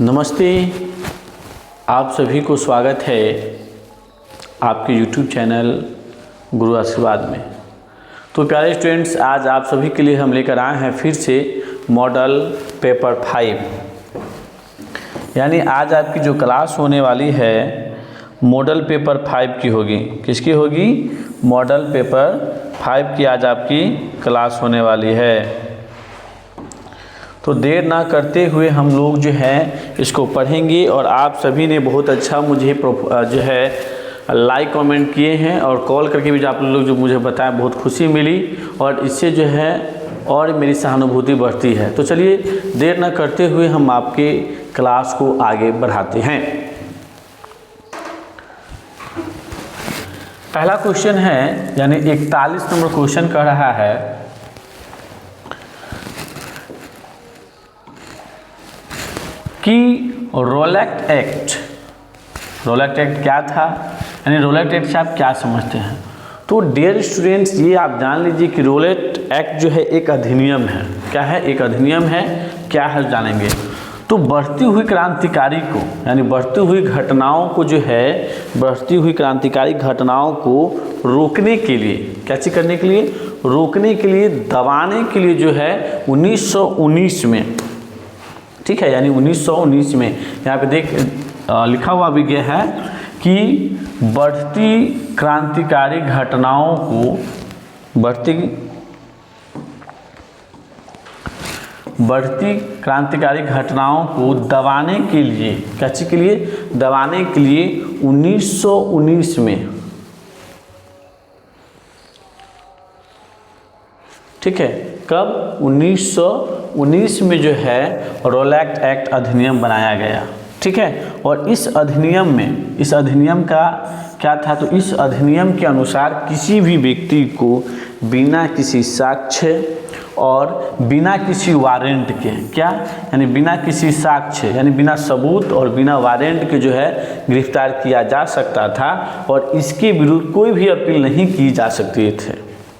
नमस्ते, आप सभी को स्वागत है आपके YouTube चैनल गुरु आशीर्वाद में। तो प्यारे स्टूडेंट्स, आज आप सभी के लिए हम लेकर आए हैं फिर से मॉडल पेपर 5, यानी आज आपकी जो क्लास होने वाली है मॉडल पेपर 5 की होगी। किसकी होगी? मॉडल पेपर 5 की आज आपकी क्लास होने वाली है। तो देर ना करते हुए हम लोग जो है इसको पढ़ेंगे। और आप सभी ने बहुत अच्छा मुझे जो है लाइक कमेंट किए हैं और कॉल करके भी जो आप लोग जो मुझे बताया बहुत खुशी मिली, और इससे जो है और मेरी सहानुभूति बढ़ती है। तो चलिए देर ना करते हुए हम आपके क्लास को आगे बढ़ाते हैं। पहला क्वेश्चन है, यानी 41 नंबर क्वेश्चन कह रहा है कि रोलेट एक्ट क्या था, यानी रोलेट एक्ट से आप क्या समझते हैं। तो डियर स्टूडेंट्स, ये आप जान लीजिए कि रोलेट एक्ट जो है एक अधिनियम है। क्या है? एक अधिनियम है। क्या है जानेंगे। तो बढ़ती हुई क्रांतिकारी को, यानी बढ़ती हुई घटनाओं को जो है, बढ़ती हुई क्रांतिकारी घटनाओं को रोकने के लिए, क्या चीज करने के लिए? रोकने के लिए, दबाने के लिए जो है 1919 में, ठीक है, यानी 1919 में यहाँ पे लिखा हुआ भी गया है कि बढ़ती क्रांतिकारी घटनाओं को, बढ़ती क्रांतिकारी घटनाओं को दबाने के लिए, क्या चीज के लिए? दबाने के लिए 1919 में, ठीक है, कब? 1919 में जो है रोलेट एक्ट अधिनियम बनाया गया, ठीक है। और इस अधिनियम का क्या था? तो इस अधिनियम के अनुसार किसी भी व्यक्ति को बिना किसी साक्ष्य और बिना किसी वारंट के, क्या, यानी बिना किसी साक्ष्य, यानी बिना सबूत और बिना वारंट के जो है गिरफ्तार किया जा सकता था, और इसके विरुद्ध कोई भी अपील नहीं की जा सकती थे,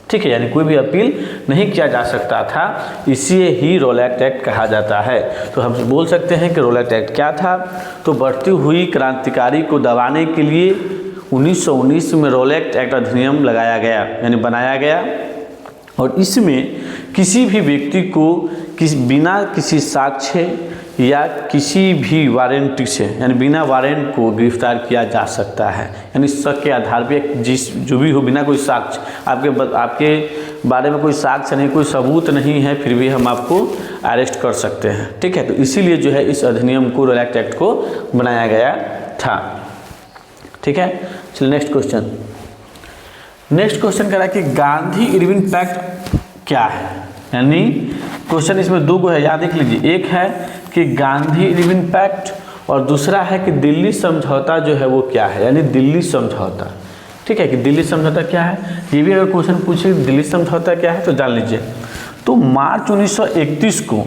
ठीक है, यानी कोई भी अपील नहीं किया जा सकता था। इसे ही रोलेट एक्ट कहा जाता है। तो हम बोल सकते हैं कि रोलेट एक्ट क्या था? तो बढ़ती हुई क्रांतिकारी को दबाने के लिए 1919 में रोलेट एक्ट अधिनियम लगाया गया, यानी बनाया गया। और इसमें किसी भी व्यक्ति को बिना किसी साक्ष्य या किसी भी वारंट से, यानी बिना वारंट को गिरफ्तार किया जा सकता है, यानी शक के आधार पे जो भी हो, बिना कोई साक्ष्य, आपके बारे में कोई साक्ष्य नहीं, कोई सबूत नहीं है, फिर भी हम आपको अरेस्ट कर सकते हैं, ठीक है। तो इसीलिए जो है इस अधिनियम को, रोलेट एक्ट को बनाया गया था, ठीक है। चलिए नेक्स्ट क्वेश्चन कह रहा है कि गांधी इरविन पैक्ट क्या है, यानी क्वेश्चन इसमें दो है, याद देख लीजिए। एक है कि गांधी इरविन पैक्ट, और दूसरा है कि दिल्ली समझौता जो है वो क्या है, यानी दिल्ली समझौता, ठीक है, कि दिल्ली समझौता क्या है। ये भी अगर क्वेश्चन पूछे दिल्ली समझौता क्या है तो जान लीजिए। तो मार्च 1931 को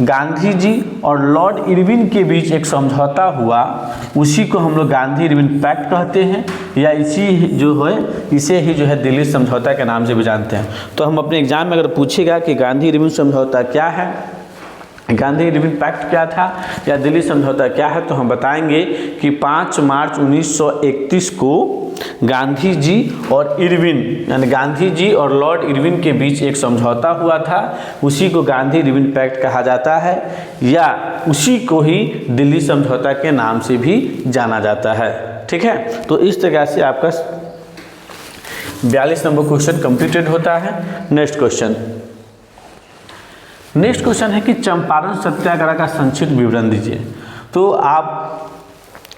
गांधी जी और लॉर्ड इरविन के बीच एक समझौता हुआ, उसी को हम लोग गांधी इरविन पैक्ट कहते हैं, या इसे ही जो है दिल्ली समझौता के नाम से भी जानते हैं। तो हम अपने एग्जाम में अगर पूछेगा कि गांधी इरविन समझौता क्या है, गांधी इरविन पैक्ट क्या था, या दिल्ली समझौता क्या है, तो हम बताएंगे कि 5 मार्च 1931 को गांधी जी और इरविन, यानी गांधी जी और लॉर्ड इरविन के बीच एक समझौता हुआ था, उसी को गांधी इरविन पैक्ट कहा जाता है, या उसी को ही दिल्ली समझौता के नाम से भी जाना जाता है, ठीक है। तो इस तरह से आपका 42 नंबर क्वेश्चन कंप्लीटेड होता है। नेक्स्ट क्वेश्चन है कि चंपारण सत्याग्रह का संक्षिप्त विवरण दीजिए। तो आप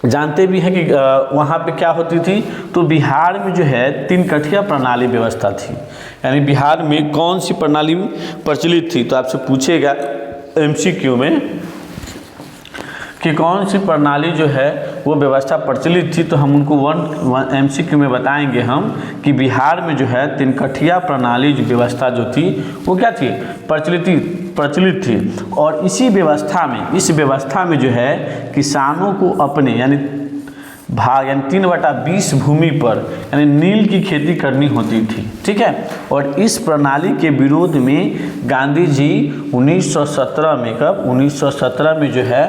जानते भी हैं कि वहाँ पे क्या होती थी। तो बिहार में जो है 3 कठिया प्रणाली व्यवस्था थी, यानी बिहार में कौन सी प्रणाली प्रचलित थी। तो आपसे पूछेगा MCQ में कि कौन सी प्रणाली जो है वो व्यवस्था प्रचलित थी, तो हम उनको MCQ में बताएंगे हम कि बिहार में जो है 3 कठिया प्रणाली जो व्यवस्था जो थी वो क्या थी? प्रचलित थी। और इस व्यवस्था में जो है किसानों को अपने, यानी 3/20 भूमि पर, यानी नील की खेती करनी होती थी, ठीक है। और इस प्रणाली के विरोध में गांधी जी 1917 में, कब? 1917 में जो है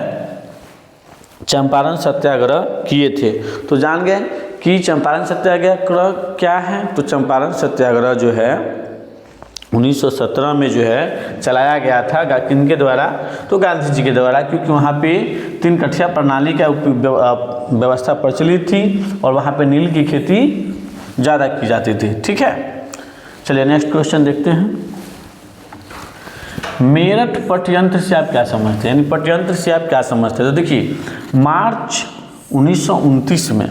चंपारण सत्याग्रह किए थे। तो जान गए कि चंपारण सत्याग्रह क्या है। तो चंपारण सत्याग्रह जो है 1917 में जो है चलाया गया था किनके द्वारा, तो गांधी जी के द्वारा, क्योंकि वहाँ पे 3 कठिया प्रणाली का व्यवस्था प्रचलित थी और वहाँ पे नील की खेती ज़्यादा की जाती थी। ठीक है, चलिए नेक्स्ट क्वेश्चन देखते हैं। मेरठ पटयंत्र से आप क्या समझते हैं, यानी पटयंत्र से आप क्या समझते हैं। तो देखिए मार्च 1929 में,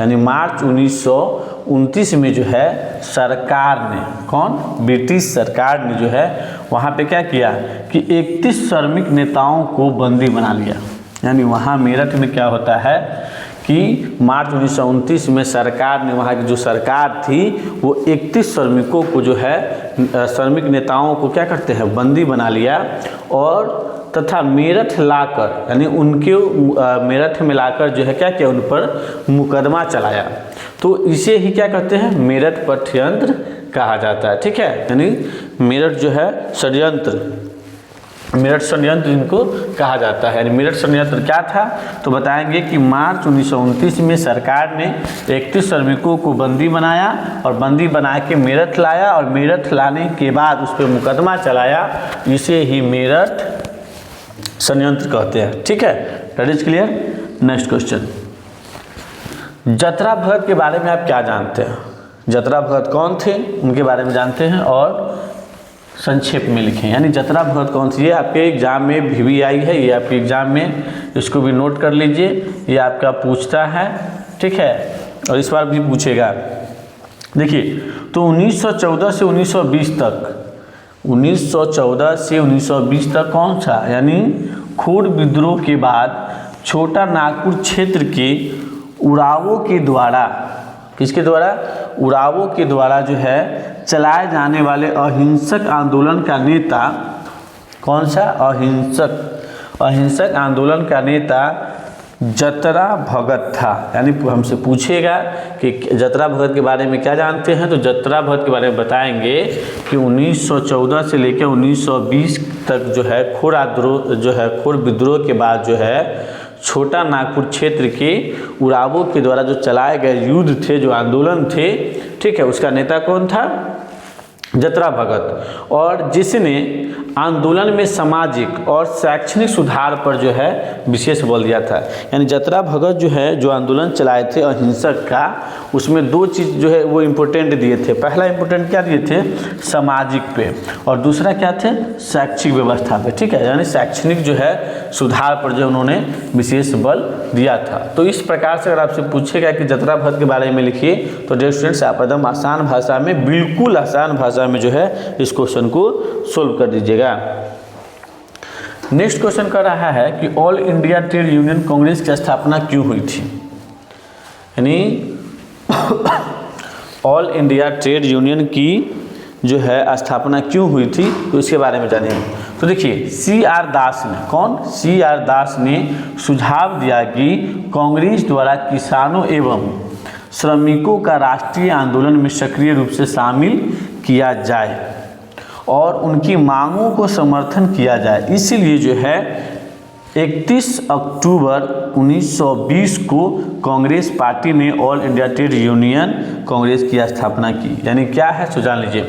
यानी मार्च 1929 में जो है सरकार ने, कौन, ब्रिटिश सरकार ने जो है वहाँ पे क्या किया कि 31 श्रमिक नेताओं को बंदी बना लिया। यानी वहाँ मेरठ में क्या होता है कि मार्च 1929 में सरकार ने, वहाँ की जो सरकार थी वो 31 श्रमिकों को जो है, श्रमिक नेताओं को क्या करते हैं, बंदी बना लिया और तथा मेरठ लाकर, यानी उनके मेरठ में लाकर जो है क्या किया, उन पर मुकदमा चलाया। तो इसे ही क्या कहते हैं, मेरठ पटयंत्र कहा जाता है। ठीक है, यानी मेरठ जो है षड्यंत्र, मेरठ षड्यंत्र इनको कहा जाता है। यानी मेरठ षड्यंत्र क्या था, तो बताएंगे कि मार्च 1929 में सरकार ने 31 श्रमिकों को बंदी बनाया और बंदी बना के मेरठ लाया और मेरठ लाने के बाद उस पर मुकदमा चलाया। इसे ही मेरठ षड्यंत्र कहते हैं। ठीक है, that is clear. Next question, Jatra Bhagat के बारे में आप क्या जानते हैं। जतरा भगत कौन थे, उनके बारे में जानते हैं और संक्षेप में लिखें। यानी जतरा भगत कौन थी, ये आपके एग्जाम में भी आई है, ये आपके एग्जाम में, इसको भी नोट कर लीजिए, ये आपका पूछता है। ठीक है, और इस बार भी पूछेगा। देखिए तो 1914 से 1920 तक, 1914 से 1920 तक कौन सा, यानी खोड़ विद्रोह के बाद छोटा नागपुर क्षेत्र के उरावों के द्वारा, किसके द्वारा, उरावों के द्वारा जो है चलाए जाने वाले अहिंसक आंदोलन का नेता, कौन सा, अहिंसक आंदोलन का नेता जतरा भगत था। यानी हमसे पूछेगा कि जतरा भगत के बारे में क्या जानते हैं, तो जतरा भगत के बारे में बताएंगे कि 1914 से लेकर 1920 तक जो है खोड़ विद्रोह के बाद जो है छोटा नागपुर क्षेत्र के उरावों के द्वारा जो चलाए गए युद्ध थे, जो आंदोलन थे, ठीक है, उसका नेता कौन था, जतरा भगत, और जिसने आंदोलन में सामाजिक और शैक्षणिक सुधार पर जो है विशेष बल दिया था। यानी जतरा भगत जो है जो आंदोलन चलाए थे अहिंसक का, उसमें 2 चीज़ जो है वो इम्पोर्टेंट दिए थे। पहला इम्पोर्टेंट क्या दिए थे, सामाजिक पे, और दूसरा क्या थे, शैक्षिक व्यवस्था पे। ठीक है, यानी शैक्षणिक जो है सुधार पर जो उन्होंने विशेष बल दिया था। तो इस प्रकार से अगर आपसे पूछेगा कि जतरा भगत के बारे में लिखिए, तो डियर स्टूडेंट्स आप एकदम आसान भाषा में, बिल्कुल आसान भाषा में जो है इस क्वेश्चन को सोल्व कर दीजिएगा। नेक्स्ट क्वेश्चन कर रहा है कि all India trade union Congress की स्थापना क्यों हुई थी। यानी ऑल इंडिया ट्रेड यूनियन की जो है स्थापना क्यों हुई थी, तो इसके बारे में जानिए। तो देखिए CR दास ने, कौन, CR दास ने सुझाव दिया कि कांग्रेस द्वारा किसानों एवं श्रमिकों का राष्ट्रीय आंदोलन में सक्रिय रूप से शामिल किया जाए और उनकी मांगों को समर्थन किया जाए। इसीलिए जो है 31 अक्टूबर 1920 को कांग्रेस पार्टी ने all India trade union Congress की स्थापना की। यानी क्या है, सो जान लीजिए।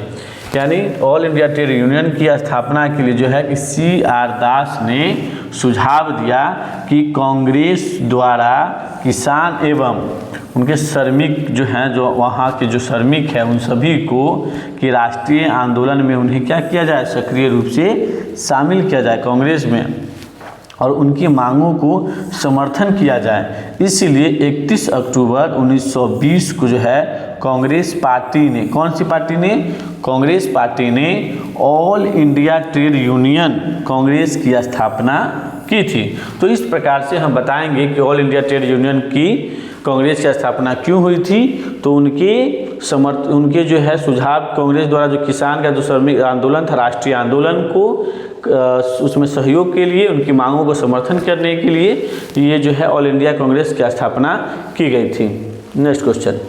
यानी ऑल इंडिया ट्रेड यूनियन की स्थापना के लिए जो है कि CR दास ने सुझाव दिया कि कांग्रेस द्वारा किसान एवं उनके श्रमिक जो हैं, जो वहाँ के जो श्रमिक हैं, उन सभी को कि राष्ट्रीय आंदोलन में उन्हें क्या किया जाए, सक्रिय रूप से शामिल किया जाए कांग्रेस में, और उनकी मांगों को समर्थन किया जाए। इसलिए 31 अक्टूबर 1920 को जो है कांग्रेस पार्टी ने, कौन सी पार्टी ने, कांग्रेस पार्टी ने all India trade union Congress की स्थापना की थी। तो इस प्रकार से हम बताएंगे कि ऑल इंडिया ट्रेड यूनियन की कांग्रेस की स्थापना क्यों हुई थी। तो उनके जो है सुझाव, कांग्रेस द्वारा जो किसान का जो श्रमिक आंदोलन था, राष्ट्रीय आंदोलन को उसमें सहयोग के लिए, उनकी मांगों को समर्थन करने के लिए ये जो है ऑल इंडिया कांग्रेस की स्थापना की गई थी। नेक्स्ट क्वेश्चन,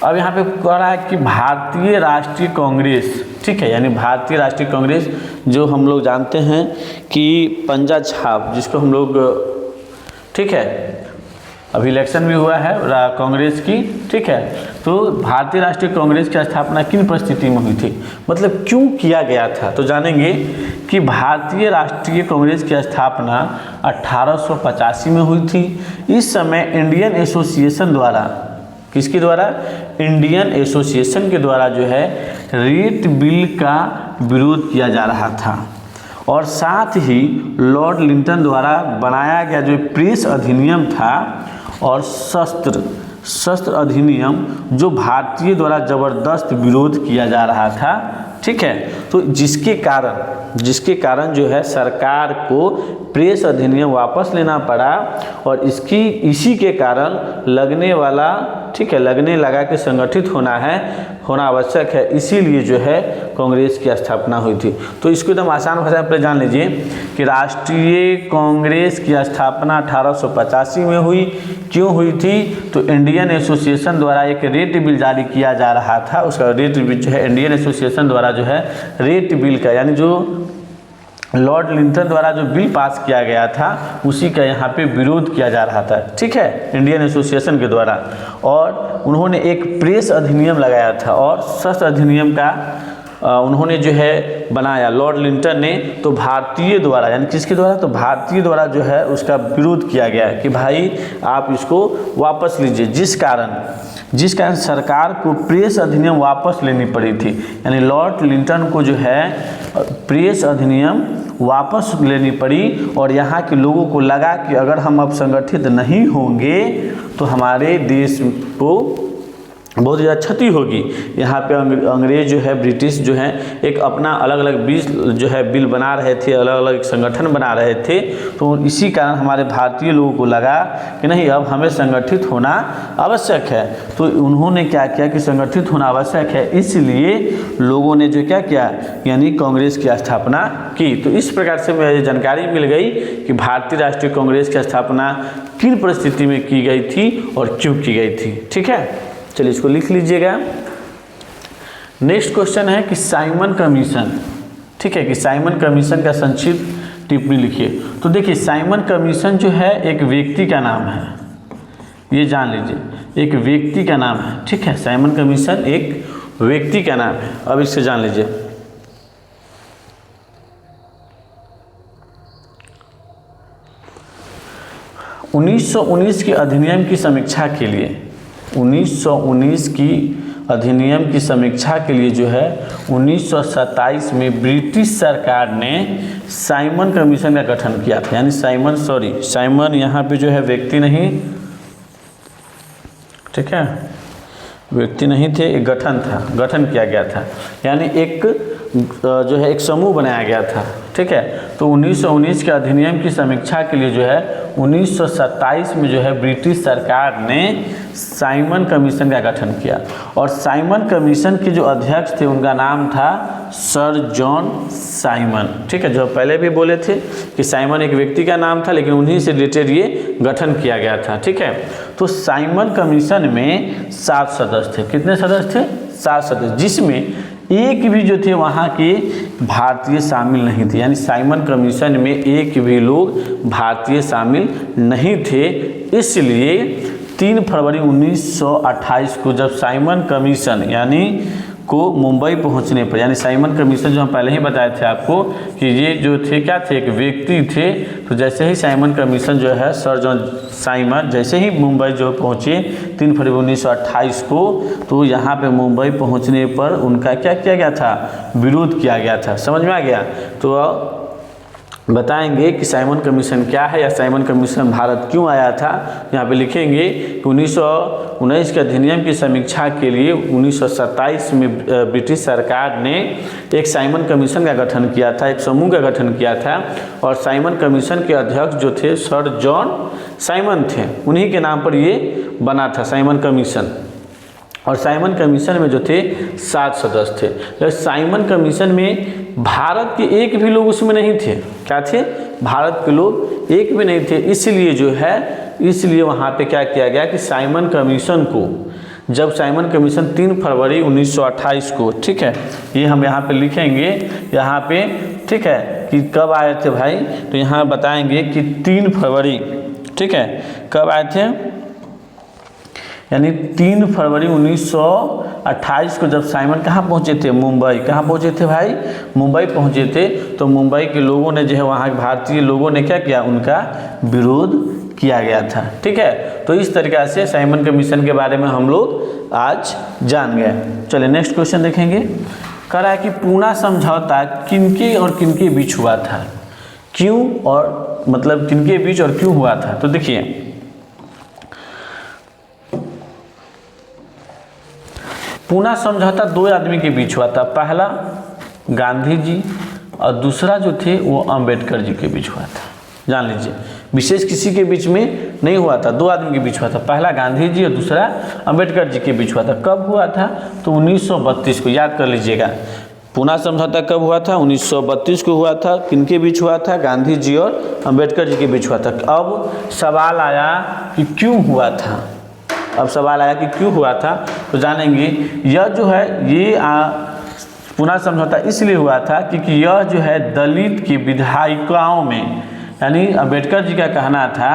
अब यहाँ पे कह रहा है कि भारतीय राष्ट्रीय कांग्रेस, ठीक है, यानी भारतीय राष्ट्रीय कांग्रेस जो हम लोग जानते हैं कि पंजा छाप, जिसको हम लोग ठीक है, अभी इलेक्शन भी हुआ है कांग्रेस की, ठीक है। तो भारतीय राष्ट्रीय कांग्रेस की स्थापना किन परिस्थिति में हुई थी, मतलब क्यों किया गया था, तो जानेंगे कि भारतीय राष्ट्रीय कांग्रेस की स्थापना 1885 में हुई थी। इस समय इंडियन एसोसिएशन द्वारा, किसके द्वारा, इंडियन एसोसिएशन के द्वारा जो है रेट बिल का विरोध किया जा रहा था, और साथ ही लॉर्ड लिंटन द्वारा बनाया गया जो प्रेस अधिनियम था और शस्त्र अधिनियम जो भारतीय द्वारा ज़बरदस्त विरोध किया जा रहा था, ठीक है। तो जिसके कारण जो है सरकार को प्रेस अधिनियम वापस लेना पड़ा, और इसी के कारण लगने वाला, ठीक है, लगने लगा कि संगठित होना आवश्यक है, इसीलिए जो है कांग्रेस की स्थापना हुई थी। तो इसको एकदम आसान भाषा में जान लीजिए कि राष्ट्रीय कांग्रेस की स्थापना 1885 में हुई। क्यों हुई थी, तो इंडियन एसोसिएशन द्वारा एक रेट बिल जारी किया जा रहा था, उसका रेट बिल जो है इंडियन एसोसिएशन द्वारा जो है रेट बिल का, यानी जो लॉर्ड लिंटन द्वारा जो बिल पास किया गया था उसी का यहाँ पे विरोध किया जा रहा था, ठीक है, इंडियन एसोसिएशन के द्वारा। और उन्होंने एक प्रेस अधिनियम लगाया था और शस्त्र अधिनियम का उन्होंने जो है बनाया लॉर्ड लिंटन ने, तो भारतीय द्वारा, यानी किसके द्वारा, तो भारतीय द्वारा जो है उसका विरोध किया गया कि भाई आप इसको वापस लीजिए, जिस कारण सरकार को प्रेस अधिनियम वापस लेनी पड़ी थी। यानी लॉर्ड लिंटन को जो है प्रेस अधिनियम वापस लेनी पड़ी, और यहाँ के लोगों को लगा कि अगर हम अब संगठित नहीं होंगे तो हमारे देश को बहुत ज़्यादा क्षति होगी। यहाँ पे अंग्रेज जो है, ब्रिटिश जो है एक अपना अलग अलग बिल बना रहे थे, अलग अलग संगठन बना रहे थे। तो इसी कारण हमारे भारतीय लोगों को लगा कि नहीं, अब हमें संगठित होना आवश्यक है। तो उन्होंने क्या किया कि संगठित होना आवश्यक है, इसलिए लोगों ने जो क्या किया, यानी कांग्रेस की स्थापना की। तो इस प्रकार से मुझे जानकारी मिल गई कि भारतीय राष्ट्रीय कांग्रेस की स्थापना किन परिस्थिति में की गई थी और क्यों की गई थी, ठीक है। चलिए इसको लिख लीजिएगा। नेक्स्ट क्वेश्चन है कि साइमन कमीशन, ठीक है, कि साइमन कमीशन का संक्षिप्त टिप्पणी लिखिए। तो देखिए साइमन कमीशन जो है एक व्यक्ति का नाम है, ये जान लीजिए, एक व्यक्ति का नाम है, ठीक है। साइमन कमीशन एक व्यक्ति का नाम है, अब इससे जान लीजिए। की अधिनियम की समीक्षा के लिए 1919 की अधिनियम की समीक्षा के लिए जो है 1927 में ब्रिटिश सरकार ने साइमन कमीशन का गठन किया था। यानी साइमन यहाँ पे जो है व्यक्ति नहीं, ठीक है, व्यक्ति नहीं थे, एक गठन किया गया था, यानी एक जो है एक समूह बनाया गया था, ठीक है। तो 1919 के अधिनियम की समीक्षा के लिए जो है 1927 में जो है ब्रिटिश सरकार ने साइमन कमीशन का गठन किया, और साइमन कमीशन के जो अध्यक्ष थे उनका नाम था सर जॉन साइमन, ठीक है। जो पहले भी बोले थे कि साइमन एक व्यक्ति का नाम था, लेकिन उन्हीं से रिलेटेड ये गठन किया गया था, ठीक है। तो साइमन कमीशन में 7 सदस्य थे। कितने सदस्य थे? 7 सदस्य, जिसमें एक भी जो थे वहाँ के भारतीय शामिल नहीं थे। यानी साइमन कमीशन में एक भी लोग भारतीय शामिल नहीं थे। इसलिए 3 फरवरी 1928 को जब साइमन कमीशन यानी को मुंबई पहुंचने पर, यानी साइमन कमीशन जो हम पहले ही बताए थे आपको कि ये जो थे क्या थे, एक व्यक्ति थे। तो जैसे ही साइमन कमीशन जो है सर जॉन साइमन जैसे ही मुंबई जो पहुंचे 3 फरवरी 1928 को, तो यहाँ पे मुंबई पहुंचने पर उनका क्या किया गया था, विरोध किया गया था। समझ में आ गया? तो बताएंगे कि साइमन कमीशन क्या है या साइमन कमीशन भारत क्यों आया था। यहाँ पे लिखेंगे कि 1919 के अधिनियम की समीक्षा के लिए 1927 में ब्रिटिश सरकार ने एक साइमन कमीशन का गठन किया था, एक समूह का गठन किया था, और साइमन कमीशन के अध्यक्ष जो थे सर जॉन साइमन थे, उन्हीं के नाम पर ये बना था साइमन कमीशन। और साइमन कमीशन में जो थे 7 सदस्य थे। लेकिन साइमन कमीशन में भारत के एक भी लोग उसमें नहीं थे। क्या थे? भारत के लोग एक भी नहीं थे। इसलिए जो है, इसलिए वहाँ पे क्या किया गया कि साइमन कमीशन को, जब साइमन कमीशन 3 फरवरी 1928 को, ठीक है, ये हम यहाँ पे लिखेंगे यहाँ पे, ठीक है, कि कब आए थे भाई, तो यहाँ बताएंगे कि 3 फरवरी ठीक है, कब आए थे, यानी 3 फरवरी 1928 को जब साइमन कहाँ पहुँचे थे, मुंबई। कहाँ पहुँचे थे भाई, मुंबई पहुँचे थे। तो मुंबई के लोगों ने जो है, वहाँ के भारतीय लोगों ने क्या किया, उनका विरोध किया गया था। ठीक है, तो इस तरीक़ा से साइमन के मिशन के बारे में हम लोग आज जान गए। चलिए नेक्स्ट क्वेश्चन देखेंगे। कह रहा है कि पूना समझौता किनके और किनके बीच हुआ था, क्यों, और मतलब किनके बीच और क्यों हुआ था। तो देखिए, पूना समझौता 2 आदमी के बीच हुआ था। पहला गांधी जी और दूसरा जो थे वो अंबेडकर जी के बीच हुआ था। जान लीजिए, विशेष किसी के बीच में नहीं हुआ था, 2 आदमी के बीच हुआ था। पहला गांधी जी और दूसरा अंबेडकर जी के बीच हुआ था। कब हुआ था, तो 1932 को, याद कर लीजिएगा। पूना समझौता कब हुआ था, 1932 को हुआ था। किनके बीच हुआ था, गांधी जी और अंबेडकर जी के बीच हुआ था। अब सवाल आया कि क्यों हुआ था, अब सवाल आया कि क्यों हुआ था। तो जानेंगे, यह जो है ये पूना समझौता इसलिए हुआ था क्योंकि यह जो है दलित की विधायिकाओं में, यानी अंबेडकर जी का कहना था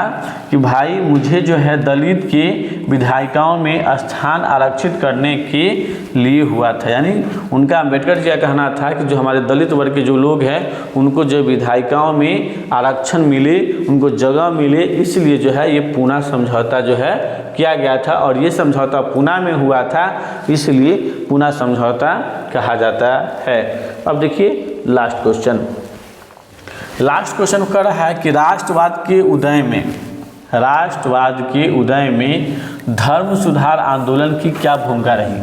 कि भाई मुझे जो है दलित के विधायिकाओं में स्थान आरक्षित करने के लिए हुआ था। यानी उनका, अंबेडकर जी का कहना था कि जो हमारे दलित वर्ग के जो लोग हैं उनको जो विधायिकाओं में आरक्षण मिले, उनको जगह मिले, इसलिए जो है ये पूना समझौता जो है किया गया था। और ये समझौता पूना में हुआ था, इसलिए पूना समझौता कहा जाता है। अब देखिए लास्ट क्वेश्चन। लास्ट क्वेश्चन कर रहा है कि राष्ट्रवाद के उदय में धर्म सुधार आंदोलन की क्या भूमिका रही।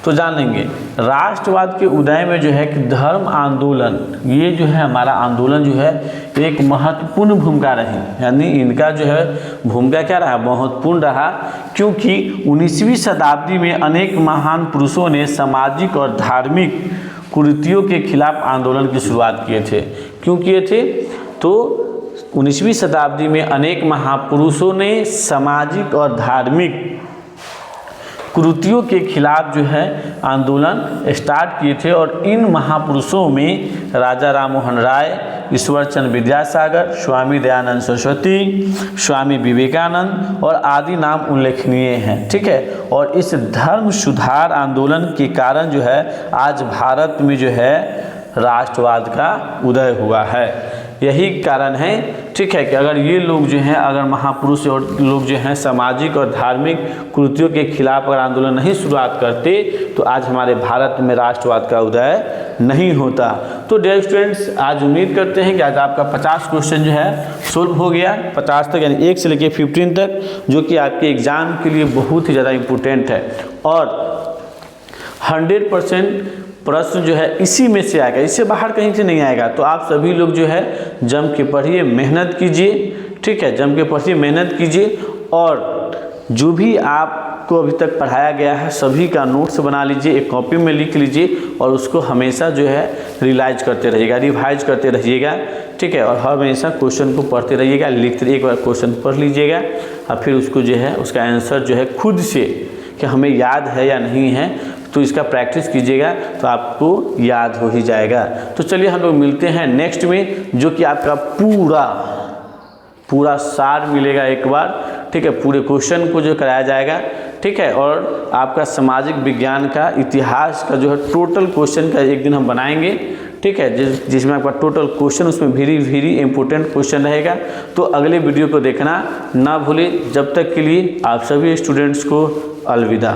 तो जान लेंगे, राष्ट्रवाद के उदय में जो है कि धर्म आंदोलन, ये जो है हमारा आंदोलन जो है एक महत्वपूर्ण भूमिका रही। यानी इनका जो है भूमिका क्या रहा, महत्वपूर्ण रहा, क्योंकि 19वीं शताब्दी में अनेक महान पुरुषों ने सामाजिक और धार्मिक कुरीतियों के खिलाफ आंदोलन की शुरुआत किए थे। क्यों किए थे, तो 19वीं शताब्दी में अनेक महापुरुषों ने सामाजिक और धार्मिक कुरीतियों के खिलाफ जो है आंदोलन स्टार्ट किए थे। और इन महापुरुषों में राजा राममोहन राय, ईश्वर चंद्र विद्यासागर, स्वामी दयानंद सरस्वती, स्वामी विवेकानंद और आदि नाम उल्लेखनीय हैं। ठीक है, और इस धर्म सुधार आंदोलन के कारण जो है आज भारत में जो है राष्ट्रवाद का उदय हुआ है। यही कारण है, ठीक है, कि अगर ये लोग जो हैं, अगर महापुरुष और लोग जो हैं सामाजिक और धार्मिक कुरीतियों के खिलाफ अगर आंदोलन नहीं शुरुआत करते तो आज हमारे भारत में राष्ट्रवाद का उदय नहीं होता। तो डियर स्टूडेंट्स, आज उम्मीद करते हैं कि आज आपका 50 क्वेश्चन जो है सोल्व हो गया, 50 तक, यानी 1 से लेकर 15 तक, जो कि आपके एग्ज़ाम के लिए बहुत ही ज़्यादा इम्पोर्टेंट है। और 100% प्रश्न जो है इसी में से आएगा, इससे बाहर कहीं से नहीं आएगा। तो आप सभी लोग जो है जम के पढ़िए, मेहनत कीजिए। ठीक है, जम के पढ़िए, मेहनत कीजिए, और जो भी आपको अभी तक पढ़ाया गया है सभी का नोट्स बना लीजिए, एक कॉपी में लिख लीजिए और उसको हमेशा जो है रिवाइज करते रहिएगा। ठीक है, और हमेशा क्वेश्चन को पढ़ते रहिएगा, लिखते रहिए। एक बार क्वेश्चन पढ़ लीजिएगा और फिर उसको जो है उसका आंसर जो है खुद से कि हमें याद है या नहीं है, तो इसका प्रैक्टिस कीजिएगा तो आपको याद हो ही जाएगा। तो चलिए हम लोग मिलते हैं नेक्स्ट में, जो कि आपका पूरा सार मिलेगा एक बार। ठीक है, पूरे क्वेश्चन को जो कराया जाएगा। ठीक है, और आपका सामाजिक विज्ञान का, इतिहास का जो है टोटल क्वेश्चन का एक दिन हम बनाएंगे। ठीक है, जिसमें आपका टोटल क्वेश्चन, उसमें वेरी इंपॉर्टेंट क्वेश्चन रहेगा। तो अगले वीडियो को देखना ना भूलें। जब तक के लिए आप सभी स्टूडेंट्स को अलविदा।